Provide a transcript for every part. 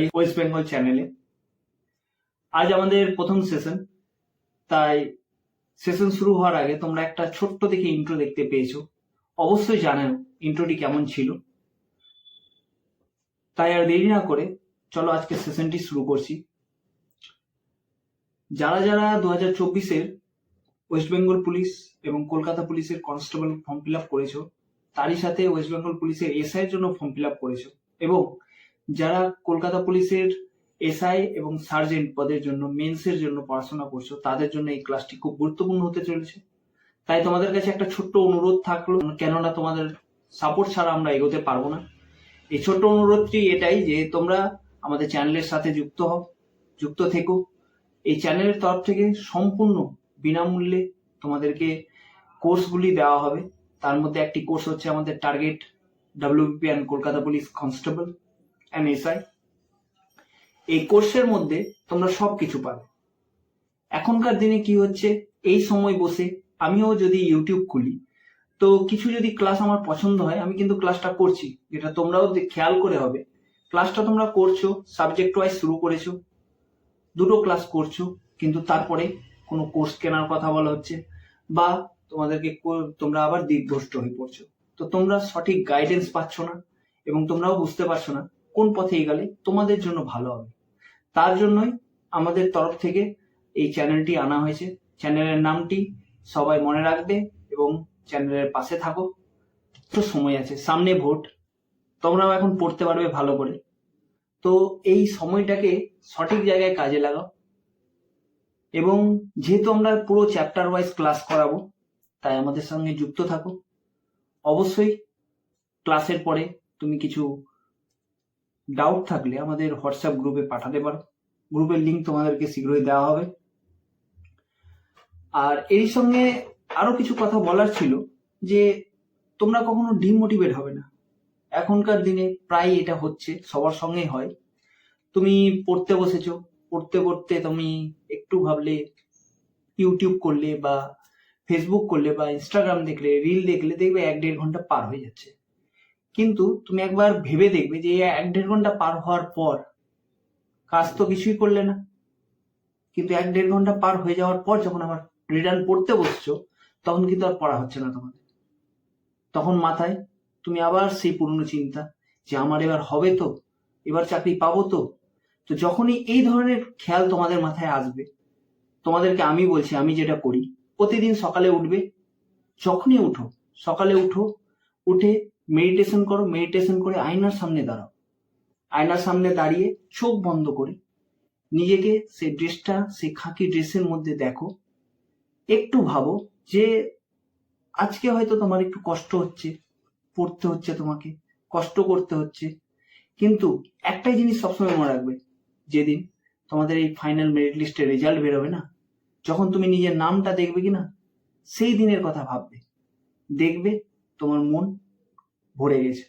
Study West Bengal চ্যানেলে। আজ আমাদের প্রথম সেশন, তাই সেশন শুরু হওয়ার আগে তোমরা একটা ছোট্ট দেখে ইন্ট্রো দেখতে পেয়েছো। অবশ্যই জানাও ইন্ট্রোটি কেমন ছিল। তাই আর দেরি না করে চলো আজকে সেশনটি শুরু করছি। যারা যারা 2024-এর ওয়েস্ট বেঙ্গল পুলিশ এবং কলকাতা পুলিশের কনস্টেবল ফর্ম ফিল আপ করেছো, তারই সাথে ওয়েস্ট বেঙ্গল পুলিশের এসআই এর জন্য ফর্ম ফিল আপ করেছো, এবং যারা কলকাতা পুলিশের এসআই এবং সার্জেন্ট পদের জন্য মেন্সের জন্য পড়াশোনা করছো, তাদের জন্য এই ক্লাসটি খুব গুরুত্বপূর্ণ হতে চলেছে। তাই তোমাদের কাছে একটা ছোট্ট অনুরোধ থাকলো, কেননা তোমাদের সাপোর্ট ছাড়া আমরা এগোতে পারবো না। এই ছোট্ট অনুরোধটি এটাই যে তোমরা আমাদের চ্যানেলের সাথে যুক্ত থেকো। এই চ্যানেলের তরফ থেকে সম্পূর্ণ বিনামূল্যে তোমাদেরকে কোর্সগুলি দেওয়া হবে। তার মধ্যে একটি কোর্স হচ্ছে আমাদের target WBP and Kolkata police constable and SI. এই কোর্সের মধ্যে তোমরা সবকিছু পাবে। এখনকার দিনে কি হচ্ছে, এই সময় বসে আমিও যদি ইউটিউব খুলি, তো কিছু যদি ক্লাস আমার পছন্দ হয়, আমি কিন্তু ক্লাসটা করছি, যেটা তোমরাও খেয়াল করে হবে। ক্লাসটা তোমরা করছো, সাবজেক্ট ওয়াইজ শুরু করেছো, দুটো ক্লাস করছো, কিন্তু তারপরে কোনো কোর্স কেনার কথা বলা হচ্ছে, বা তোমরা আবার দিকভ্রষ্ট হয়ে পড়ছো। তো তোমরা সঠিক গাইডেন্স পাচ্ছ না, এবং তোমরাও বুঝতে পারছো না কোন পথে এগোলে তোমাদের জন্য ভালো হবে। তার জন্যই আমাদের তরফ থেকে এই চ্যানেলটি আনা হয়েছে। চ্যানেলের নামটি সবাই মনে রাখবে এবং চ্যানেলের পাশে থাকো। তো সময় আছে, সামনে ভোট, তোমরাও এখন পড়তে পারবে ভালো করে। তো এই সময়টাকে সঠিক জায়গায় কাজে লাগাও, এবং যেহেতু আমরা পুরো চ্যাপ্টার ওয়াইজ ক্লাস করাবো, তাই আমাদের সঙ্গে যুক্ত থাকো। অবশ্যই ক্লাসের পরে তুমি কিছু ডাউট থাকলে আমাদের হোয়াটসঅ্যাপ গ্রুপে পাঠাতে পারো। গ্রুপের লিঙ্ক তোমাদেরকে শীঘ্রই দেওয়া হবে। আর এর সঙ্গে আরো কিছু কথা বলার ছিল, যে তোমরা কখনো ডিমোটিভেট হবে না। এখনকার দিনে প্রায় এটা হচ্ছে, সবার সঙ্গেই হয়। তুমি পড়তে বসেছো, পড়তে পড়তে তুমি একটু ভাবলে, ইউটিউব করলে বা ফেসবুক করলে বা ইনস্টাগ্রাম দেখলে, রিল দেখলে, দেখবে 1-1.5 ঘন্টা পার হয়ে যাচ্ছে। কিন্তু তুমি একবার ভেবে দেখবে যে 1-1.5 ঘন্টা পার হওয়ার পর কাজ তো কিছুই করলে না। কিন্তু 1-1.5 ঘন্টা পার হয়ে যাওয়ার পর যখন আবার রিটার্ন পড়তে বসছো, তখন কিন্তু আর পড়া হচ্ছে না তোমাদের। তখন মাথায় তুমি আবার সেই পুরনো চিন্তা, যে আমার এবার হবে তো, এবার চাকরি পাবো তো। তো যখনই এই ধরনের খেয়াল তোমাদের মাথায় আসবে, তোমাদেরকে আমি বলছি, আমি যেটা করি, প্রতিদিন সকালে উঠবে, যখনই উঠো সকালে উঠে মেডিটেশন করো, মেডিটেশন করে আয়নার সামনে দাঁড়াও। আয়নার সামনে দাঁড়িয়ে চোখ বন্ধ করে নিজেকে সেই ড্রেসটা, সেই খাকি ড্রেসের মধ্যে দেখো। একটু ভাবো যে আজকে হয়তো তোমার একটু কষ্ট হচ্ছে, পড়তে হচ্ছে, তোমাকে কষ্ট করতে হচ্ছে, কিন্তু একটাই জিনিস সবসময় মনে রাখবে, যেদিন তোমাদের এই ফাইনাল মেরিট লিস্টের রেজাল্ট বেরোবে না, যখন তুমি নিজের নামটা দেখবে কিনা, সেই দিনের কথা ভাববে, দেখবে তোমার মন ভরে গেছে।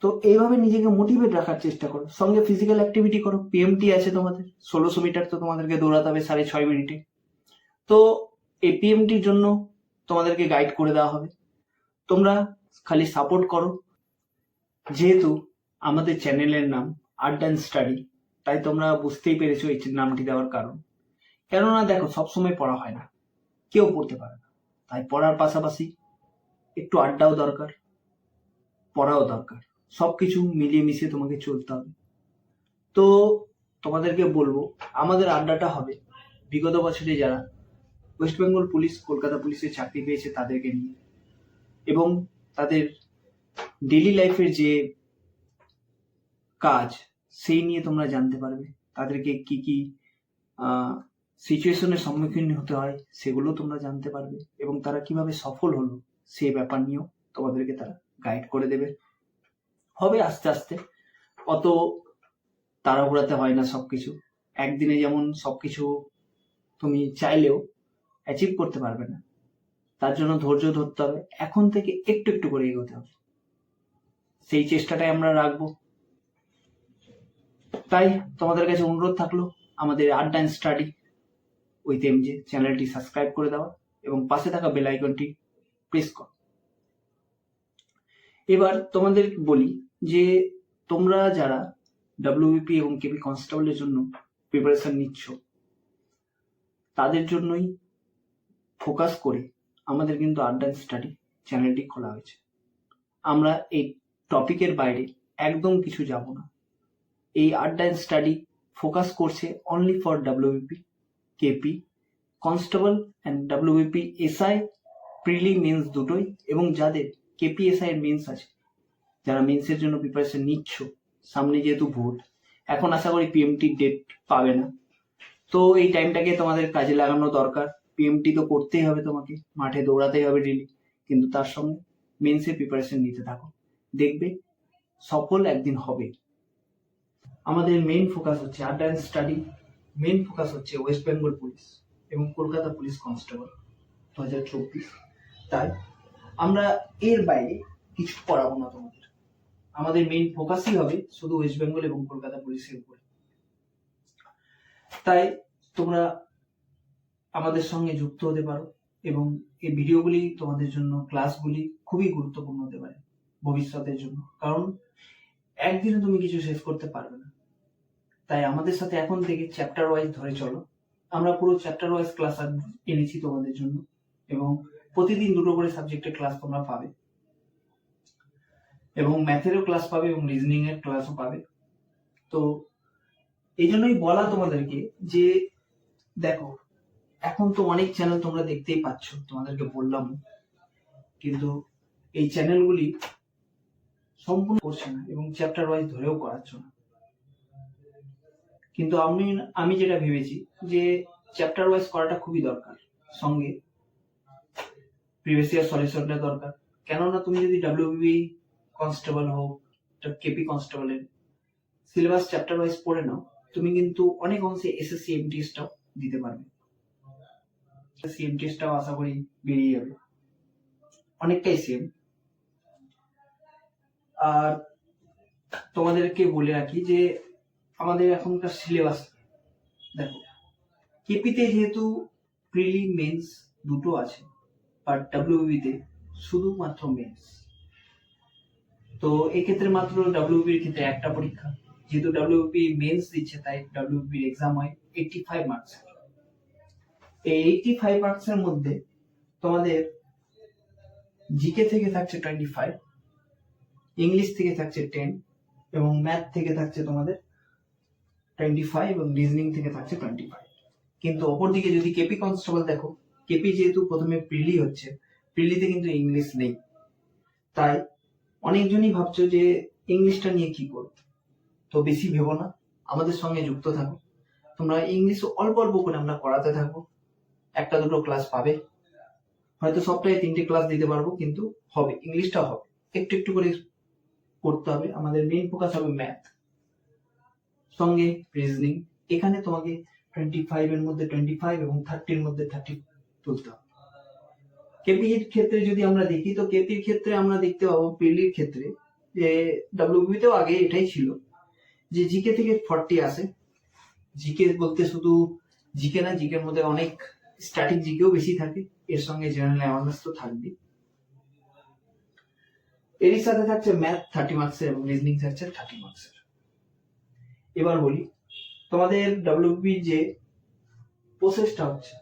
তো এইভাবে নিজেকে মোটিভেট রাখার চেষ্টা করো। সঙ্গে ফিজিক্যাল অ্যাক্টিভিটি করো। PMT আছে তোমাদের, 1600 মিটার, তো তোমাদেরকে দৌড়াতে হবে 6.5 মিনিটে। তো এই PMTর জন্য তোমাদেরকে গাইড করে দেওয়া হবে, তোমরা খালি সাপোর্ট করো। যেহেতু আমাদের চ্যানেলের নাম আর্ট অ্যান্ড স্টাডি, তাই তোমরা বুঝতেই পেরেছো এই নামটি দেওয়ার কারণ। কেননা দেখো, সবসময় পড়া হয় না, কেউ পড়তে পারে না, তাই পড়ার পাশাপাশি একটু আড্ডাও দরকার, পড়াও দরকার, সবকিছু মিলিয়ে মিশিয়ে তোমাকে চলতে হবে। তো তোমাদেরকে বলবো, আমাদের আড্ডাটা হবে বিগত বছরে যারা ওয়েস্ট বেঙ্গল পুলিশ, কলকাতা পুলিশে চাকরি পেয়েছে তাদেরকে নিয়ে, এবং তাদের ডেইলি লাইফের যে কাজ, সেই নিয়ে তোমরা জানতে পারবে। তাদেরকে কি কি সিচুয়েশনের সম্মুখীন হতে হয় সেগুলো তোমরা জানতে পারবে, এবং তারা কিভাবে সফল হলো সেই ব্যাপার নিয়েও তোমাদেরকে তারা গাইড করে দেবে। হবে আস্তে আস্তে, অত তাড়াহুড়াতে হয় না সবকিছু। একদিনে যেমন সবকিছু তুমি চাইলেও অ্যাচিভ করতে পারবে না, তার জন্য ধৈর্য ধরতে হবে, এখন থেকে একটু একটু করে এগোতে হবে, সেই চেষ্টাটাই আমরা রাখবো। তাই তোমাদের কাছে অনুরোধ থাকলো, আমাদের আড্ডা অ্যান্ড স্টাডি উইথ MJ চ্যানেলটি সাবস্ক্রাইব করে দেওয়া, এবং পাশে থাকা বেল আইকনটি প্রেস করো। এবার তোমাদের বলি যে তোমরা যারা ডাব্লিউবিপি এবং কেপি কনস্টেবলের জন্য প্রিপারেশন নিচ্ছ, তাদের জন্যই ফোকাস করে আমাদের কিন্তু আড্ডা স্টাডি চ্যানেলটি খোলা হয়েছে। আমরা এই টপিকের বাইরে একদম কিছু যাব না। এই আড্ডা স্টাডি ফোকাস করছে only for WBP, KP constable and WBP SI prelim mains দুটোই, এবং যাদের কেপি এসআই এর মেন্স আছে, যারা মেন্সের জন্য প্রিপারেশন নিচ্ছ, সামনে যেহেতু ভোট, এখন আশা করি পিএমটি ডেট পাবে না, তো এই টাইমটাকে তোমাদের কাজে লাগানো দরকার। পিএমটি তো করতেই হবে, তোমাকে মাঠে দৌড়াতেই হবে ডেলি, কিন্তু তার সঙ্গে মেন্সের প্রিপারেশন নিতে থাকো, দেখবে সফল একদিন হবে। আমাদের মেইন ফোকাস হচ্ছে আড্ডা স্টাডি, মেইন ফোকাস হচ্ছে ওয়েস্ট বেঙ্গল পুলিশ এবং কলকাতা পুলিশ কনস্টেবল 2024। তাই আমরা এর বাইরে কিছু পড়াবো না তোমাদের। আমাদের মেইন ফোকাসই হবে শুধু ওয়েস্ট বেঙ্গল এবং কলকাতা পুলিশের উপরে। তাই তোমরা আমাদের সঙ্গে যুক্ত হতে পারো, এবং এই ভিডিওগুলি তোমাদের জন্য, ক্লাসগুলি খুবই গুরুত্বপূর্ণ হতে পারে ভবিষ্যতের জন্য, কারণ একদিনে তুমি কিছু শেষ করতে পারবে না। তাই আমাদের সাথে এখন থেকে চ্যাপ্টার ওয়াইজ ধরে চলো। আমরা পুরো চ্যাপ্টার ওয়াইজ ক্লাস এনেছি তোমাদের জন্য, এবং প্রতিদিন 2টো করে সাবজেক্টের ক্লাস তোমরা পাবে, এবং ম্যাথেরও ক্লাস পাবে এবং রিজনিং এর ক্লাসও পাবে। তো এই জন্যই বলা তোমাদেরকে যে দেখো, এখন তো অনেক চ্যানেল তোমরা দেখতেই পাচ্ছ, তোমাদেরকে বললাম, কিন্তু এই চ্যানেলগুলি সম্পূর্ণ করছে না এবং চ্যাপ্টার ওয়াইজ ধরেও করাচ্ছ না। কিন্তু আমি যেটা ভেবেছি যে চ্যাপ্টার ওয়াইজ করাটা খুবই দরকার, সঙ্গে প্রিভিয়াস ইয়ার সলিউশনটা দরকার। কেননা তুমি যদি ডাব্লিউবি কনস্টেবল হোক, কেপি কনস্টেবলের সিলেবাস চ্যাপ্টার ওয়াইজ পড়ে নাও, তুমি কিন্তু অনেক অংশে এসএসসি এমটিএসটাও দিতে পারবে। এসএসসি এমটিএসটাও আশা করি বেরিয়ে যাবে, অনেকটাই সেম। আর তোমাদেরকে বলে রাখি যে আমাদের এখনকার সিলেবাস দেখো, কেপিতে যেহেতু প্রিলি মেন্স দুটো আছে, আর ডাব্লিউবিতে শুধুমাত্র মেন্স, তো এক্ষেত্রে মাত্র ডাব্লিউবির ক্ষেত্রে একটা পরীক্ষা। যেহেতু ডাব্লিউবি মেন্স দিচ্ছে, তাই ডাব্লিউবি এক্সাম হয় 85 মার্কস। এই 85 মার্কসের মধ্যে তোমাদের জিকে থেকে থাকছে 25, ইংলিশ থেকে থাকছে 10, এবং ম্যাথ থেকে থাকছে তোমাদের 25, এবং রিজনিং থেকে থাকছে 25। কিন্তু অপরদিকে যদি কেপি কনস্টেবল দেখো, কেপি যেহেতু প্রথমে প্রিলি হচ্ছে, প্রিলিতে কিন্তু ইংলিশ নেই। তাই অনেকজনই ভাবছো যে ইংলিশটা নিয়ে কি করবো, তো বেশি ভেবো না, আমাদের সঙ্গে যুক্ত থাকো। তোমরা ইংলিশ অল্প অল্প করে আমরা করাতে থাকবো, 1-2 ক্লাস পাবে, হয়তো সপ্তাহে 3টে ক্লাস দিতে পারবো, কিন্তু হবে, ইংলিশটা হবে, একটু একটু করে করতে হবে। আমাদের মেইন ফোকাস হবে ম্যাথ, সঙ্গে রিজনিং। এখানে তোমাকে 25 এর মধ্যে 25 এবং 30 এর মধ্যে 30 তুলতে হবে। কেপির ক্ষেত্রে যদি আমরা দেখি, তো কেপির ক্ষেত্রে আমরা দেখতে পাবো প্রিলির ক্ষেত্রে যে ডাব্লিউবি তেও আগে এটাই ছিল যে জিকে থেকে 40 আসে। জিকে বলতে শুধু জিকে না, জিকের মধ্যে অনেক স্ট্যাটিক জিকেও বেশি থাকে, এর সঙ্গে জেনারেল অ্যাওয়ারনেস তো থাকবে। এরই সাথে থাকছে ম্যাথ 30 মার্কসের এবং রিজনিং থাকছে 30 মার্কসের। এবার বলি তোমাদের ডাব্লিউবি যে প্রসেসটা হচ্ছে,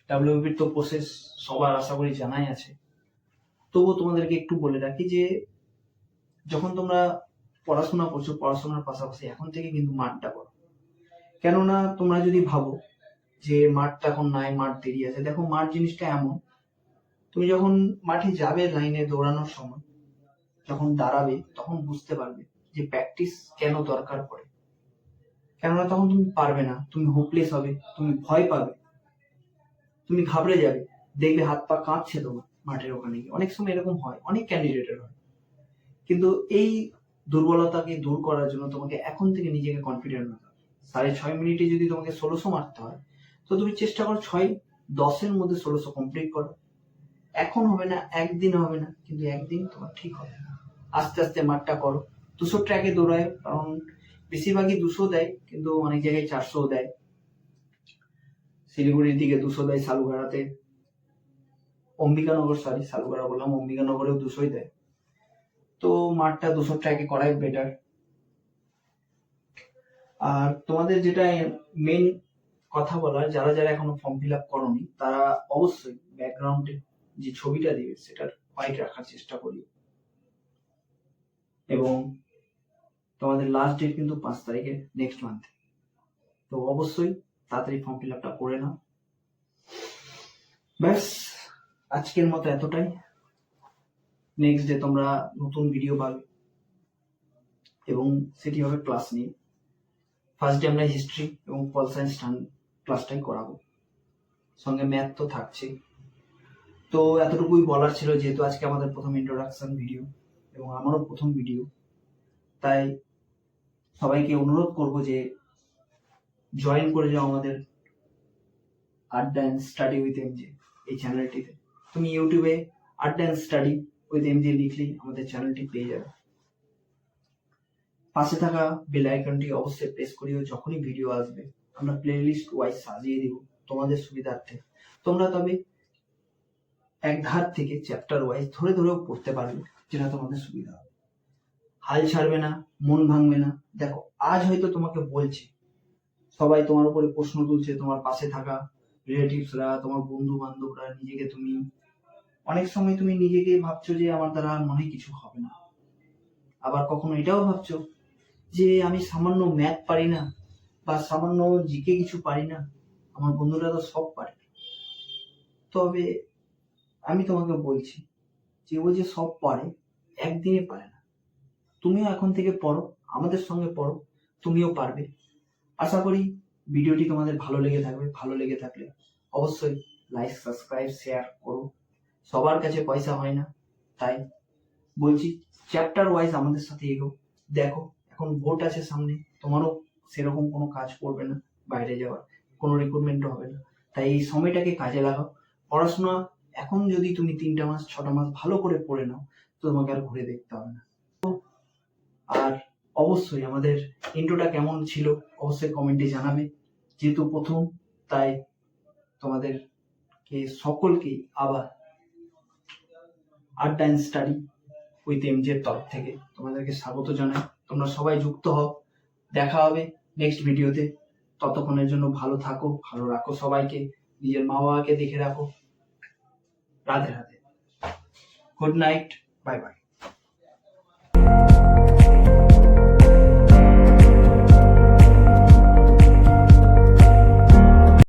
ডাব্লিউবির তো প্রসেস সবার আশা করি জানাই আছে, তবুও তোমাদেরকে একটু বলে রাখি যে যখন তোমরা পড়াশোনা করছো, পড়াশোনার পাশাপাশি এখন থেকে কিন্তু মাঠটা করো। কেননা তোমরা যদি ভাবো যে মাঠটা এখন নাই, মাঠ দেরি আছে, দেখো মাঠ জিনিসটা এমন, তুমি যখন মাঠে যাবে লাইনে দৌড়ানোর সময়, যখন দাঁড়াবে, তখন বুঝতে পারবে যে প্র্যাকটিস কেন দরকার পড়ে। কেননা তখন তুমি পারবে না, তুমি হোপলেস হবে, তুমি ভয় পাবে, তুমি ঘাবড়ে যাবে, দেখবে হাত পা কাঁপছে তোমার মাঠের ওখানে গিয়ে। অনেক সময় এরকম হয়, অনেক ক্যান্ডিডেটের হয়। কিন্তু এই দুর্বলতাকে দূর করার জন্য তোমাকে এখন থেকে নিজেকে কনফিডেন্ট হতে হবে। 6.5 মিনিটে যদি তোমাকে 1600 মারতে হয়, তো তুমি চেষ্টা করো 6-10 এর মধ্যে 1600 কমপ্লিট করো। এখন হবে না, একদিন হবে না, কিন্তু একদিন তোমার ঠিক হবে। আস্তে আস্তে মাঠটা করো, 200 ট্র্যাকে দৌড়ায়, কারণ বেশিরভাগই 200 দেয়, কিন্তু অনেক জায়গায় 400 দেয়। শিলিগুড়ির দিকে 200 দেয়, সালুগাড়াতে, সালুগাড়া বললাম, অম্বিকানগরেও 200 দেয়। তো মাঠটা 200 ট্র্যাকে করাই বেটার। আর তোমাদের যেটা মেন কথা বলার, যারা যারা এখনো ফর্ম ফিল আপ করোনি তারা অবশ্যই ব্যাকগ্রাউন্ডে যে ছবিটা দিবে সেটার হোয়াইট রাখার চেষ্টা করি। এবং তোমাদের লাস্ট ডেট কিন্তু 5 তারিখে নেক্সট মান্থে, তো অবশ্যই তাড়াতাড়ি ফর্ম ফিল আপটা করে নাও। ব্যাস, আজকের মতো এতটাই। নেক্সট ডে তোমরা নতুন ভিডিও পাবে এবং সেটি হবে ক্লাস নিয়ে। ফার্স্ট ডে আমরা হিস্ট্রি এবং পল সায়েন্স ক্লাসটাই করাবো, সঙ্গে ম্যাথ তো থাকছেই। তো এতটুকুই বলার ছিল, যেহেতু আজকে আমাদের প্রথম ইন্ট্রোডাকশন ভিডিও এবং আমারও প্রথম ভিডিও, তাই সবাইকে অনুরোধ করব যে জয়েন করে যাও আমাদের আড্ডা অ্যান্ড স্টাডি উইথ এমজে এই চ্যানেলটিতে। তুমি ইউটিউবে আড্ডা অ্যান্ড স্টাডি উইথ এমজে লিখলেই আমাদের চ্যানেলটি পেয়ে যাবে। পাশে থাকা বেল আইকনটি অবশ্যই প্রেস করিও, যখনই ভিডিও আসবে আমরা প্লেলিস্ট ওয়াইজ সাজিয়ে দিব তোমাদের সুবিধার্থে। তোমরা তবে এক ধার থেকে চ্যাপ্টার ওয়াইজ ধরে ধরেও পড়তে পারবে, যেটা তোমাদের সুবিধা হবে। হাল ছাড়বে না, মন ভাঙবে না। দেখো, আজ হয়তো তোমাকে বলছে, সবাই তোমার উপরে প্রশ্ন তুলছে, তোমার পাশে থাকা রিলেটিভসরা, তোমার বন্ধু বান্ধবরা, নিজেকে তুমি অনেক সময় তুমি নিজেকে ভাবছো যে আমার দ্বারা আর মনে কিছু হবে না। আবার কখনো এটাও ভাবছো যে আমি সামান্য ম্যাথ পারি না বা সামান্য জিকে কিছু পারি না, আমার বন্ধুরা তো সব পারে। তবে আমি তোমাকে বলছি যে ও যে সব পারে একদিনে পারে না। তুমিও এখন থেকে পড়ো, আমাদের সঙ্গে পড়ো, তুমিও পারবে। আশা করি ভিডিওটি তোমাদের ভালো লেগে থাকবে। ভালো লেগে থাকলে অবশ্যই লাইক, সাবস্ক্রাইব, শেয়ার করো। সবার কাছে পয়সা হয় না, তাই বলছি চ্যাপ্টার ওয়াইজ আমাদের সাথে এগো। দেখো, এখন ভোট আছে সামনে, তোমারও সেরকম কোনো কাজ পড়বে না, বাইরে যাওয়ার কোনো রিক্রুটমেন্টও হবে না, তাই এই সময়টাকে কাজে লাগাও। পড়াশোনা এখন যদি তুমি 3টা মাস 6টা মাস ভালো করে পড়ে নাও, তো তোমাকে আর ঘুরে দেখতে হবে না। আর অবশ্যই আমাদের ইন্ট্রোটা কেমন ছিল অবশ্যই কমেন্টে জানাবে। যেহেতু প্রথম, তাই তোমাদেরকে সকলকেই আবার আড্ডা অ্যান্ড স্টাডি উইথ এমজের তরফ থেকে তোমাদেরকে স্বাগত জানাই। তোমরা সবাই যুক্ত হও, দেখা হবে নেক্সট ভিডিওতে। ততক্ষণের জন্য ভালো থাকো, ভালো রাখো সবাইকে, নিজের মা বাবাকে দেখে রাখো। Radhe Radhe, good night, bye bye.